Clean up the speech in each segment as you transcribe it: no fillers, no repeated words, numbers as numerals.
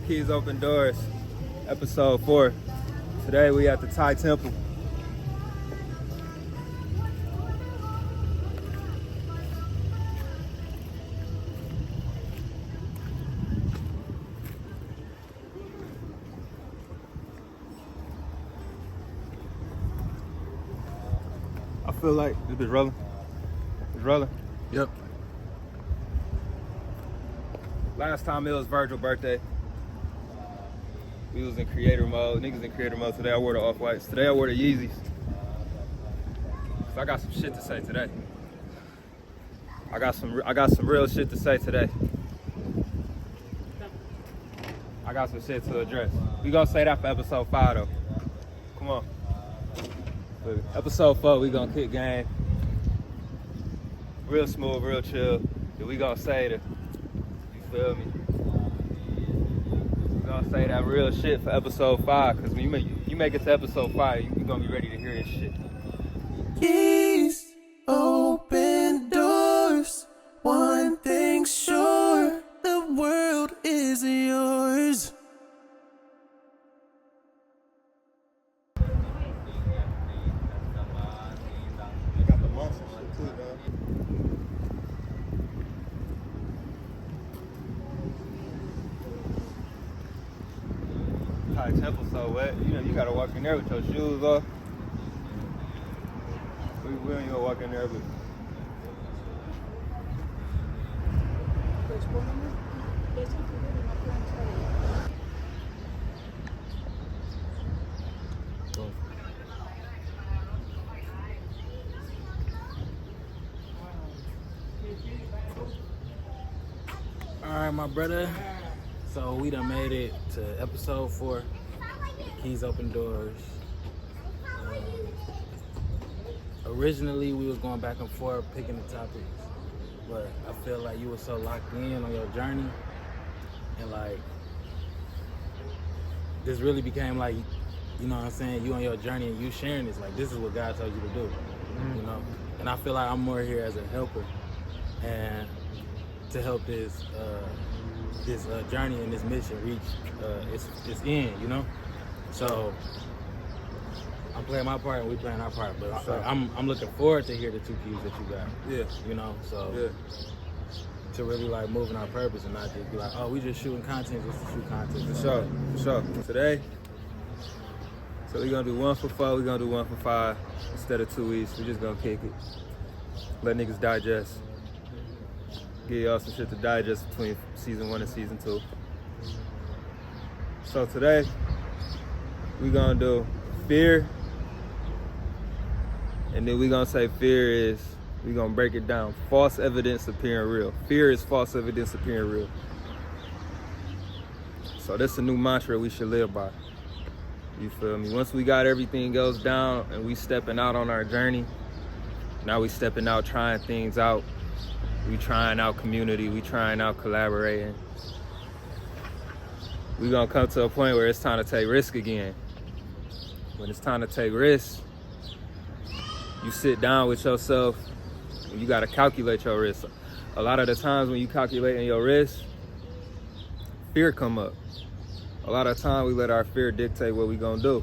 Keys Open Doors, episode 4. Today we at the Thai Temple. I feel like this is rolling. It's rolling. Yep. Last time it was Virgil's birthday. We was in creator mode. Niggas in creator mode. Today I wore the off-whites. Today I wore the Yeezys. So I got some shit to say today. I got some real shit to say today. I got some shit to address. We gonna say that for episode 5 though. Come on. Episode 4, we gonna kick game. Real smooth, real chill. And we gonna say the, you feel me? We gonna say that real shit for episode 5, cause when you make it to episode 5, you gonna be ready to hear this shit. Keys, open doors. One thing's sure, the world is yours. Got the monster shit too, dog. Thai Temple so wet. You gotta walk in there with your shoes off. We don't even walk in there, but Alright, my brother. So we done made it to episode 4. Keys Open Doors. Originally we was going back and forth picking the topics, but I feel like you were so locked in on your journey, and like this really became like, you know what I'm saying, you on your journey and you sharing this, like this is what God told you to do, you know. And I feel like I'm more here as a helper and to help this journey and this mission reach its end, you know. So I'm playing my part and we playing our part, but Sure. I'm looking forward to hear the 2 keys that you got. yeah. You know, so Yeah. to really like moving our purpose and not just be like, oh, we just shooting content just to shoot content. For sure. Today, so we're gonna do 1 for 4, we're gonna do 1 for 5 instead of 2 each. We're just gonna kick it. Let niggas digest. Give y'all some shit to digest between season 1 and season 2. So today, we're gonna do fear. And then we're gonna say fear is, we're gonna break it down. False evidence appearing real. Fear is false evidence appearing real. So that's a new mantra we should live by. You feel me? Once we got everything else down and we stepping out on our journey, now we stepping out trying things out. We trying out community, we trying out collaborating. We gonna come to a point where it's time to take risk again. When it's time to take risks, you sit down with yourself and you gotta calculate your risk. A lot of the times when you calculating your risk, fear come up. A lot of time we let our fear dictate what we gonna do.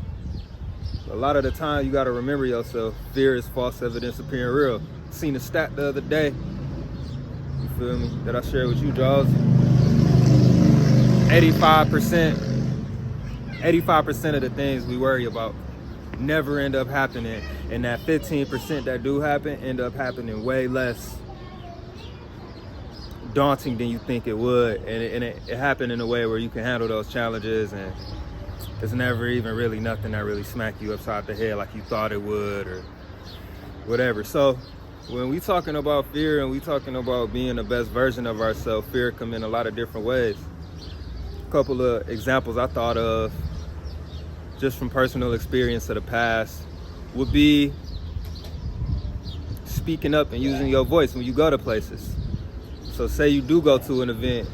A lot of the time you gotta remember yourself, fear is false evidence appearing real. Seen a stat the other day, you feel me, that I shared with you, Jaws. 85% of the things we worry about never end up happening, and that 15% that do happen end up happening way less daunting than you think it would, and it happened in a way where you can handle those challenges, and it's never even really nothing that really smack you upside the head like you thought it would or whatever. So when we talking about fear and we talking about being the best version of ourselves, fear come in a lot of different ways. A couple of examples I thought of just from personal experience of the past would be speaking up and using your voice when you go to places. So say you do go to an event,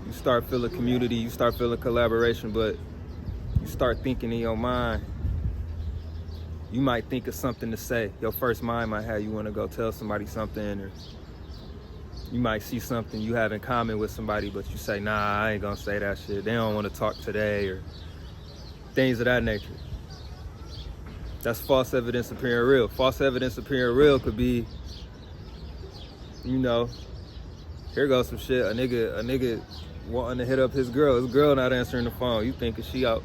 you start feeling community, you start feeling collaboration, but you start thinking in your mind, you might think of something to say. Your first mind might have you want to go tell somebody something, or You might see something you have in common with somebody, but you say, nah, I ain't gonna say that shit. They don't wanna talk today, or things of that nature. That's false evidence appearing real. False evidence appearing real could be, you know, here goes some shit. A nigga wanting to hit up his girl. His girl not answering the phone. You thinking she out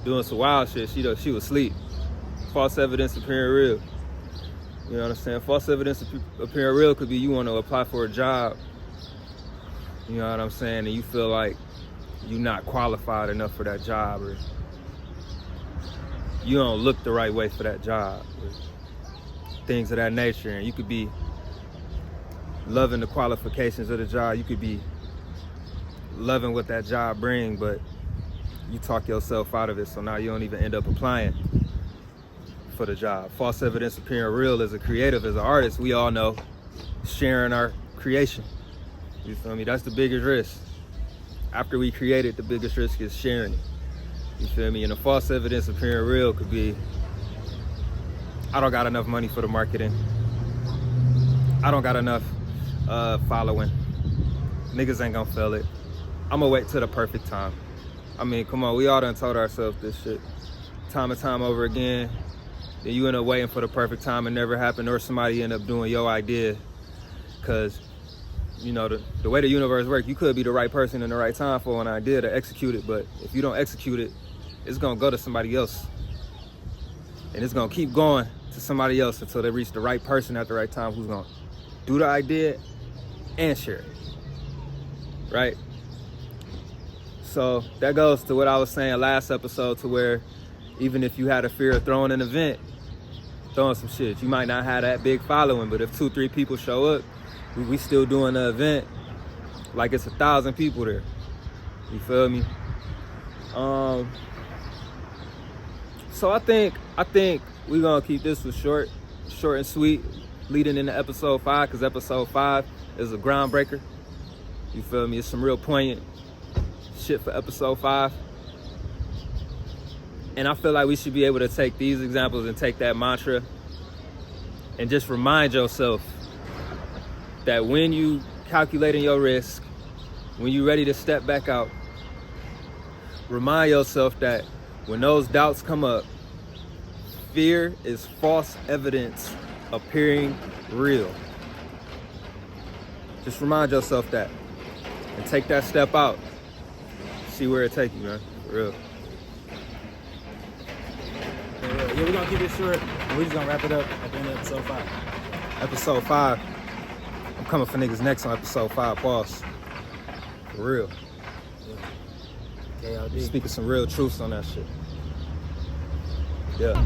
doing some wild shit. She was asleep. False evidence appearing real. You know what I'm saying? False evidence appearing real could be you want to apply for a job. You know what I'm saying? And you feel like you're not qualified enough for that job, or you don't look the right way for that job, or things of that nature. And you could be loving the qualifications of the job. You could be loving what that job brings, but you talk yourself out of it, so now you don't even end up applying for the job. False evidence appearing real. As a creative, as an artist, we all know sharing our creation. You feel me? That's the biggest risk. After we create it, the biggest risk is sharing it. You feel me? And the false evidence appearing real could be, I don't got enough money for the marketing. I don't got enough following. Niggas ain't gonna feel it. I'm gonna wait till the perfect time. I mean, come on, we all done told ourselves this shit time and time over again. Then you end up waiting for the perfect time and never happened, or somebody end up doing your idea. Cause you know, the way the universe works, you could be the right person in the right time for an idea to execute it, but if you don't execute it, it's gonna go to somebody else. And it's gonna keep going to somebody else until they reach the right person at the right time who's gonna do the idea and share it, right? So that goes to what I was saying last episode, to where even if you had a fear of throwing an event, throwing some shit, you might not have that big following, but if 2-3 people show up, we still doing the event like it's 1,000 people there. You feel me? So I think we're gonna keep this one short and sweet, leading into episode 5, because episode 5 is a groundbreaker. You feel me? It's some real poignant shit for episode 5. And I feel like we should be able to take these examples and take that mantra and just remind yourself that when you calculating your risk, when you're ready to step back out, remind yourself that when those doubts come up, fear is false evidence appearing real. Just remind yourself that and take that step out. See where it take you, man. For real. Yeah, we're gonna keep it short, and we're just gonna wrap it up at the end of episode 5. Episode 5. I'm coming for niggas next on episode 5, boss. For real. Yeah. KLD. Speaking some real truths on that shit. Yeah.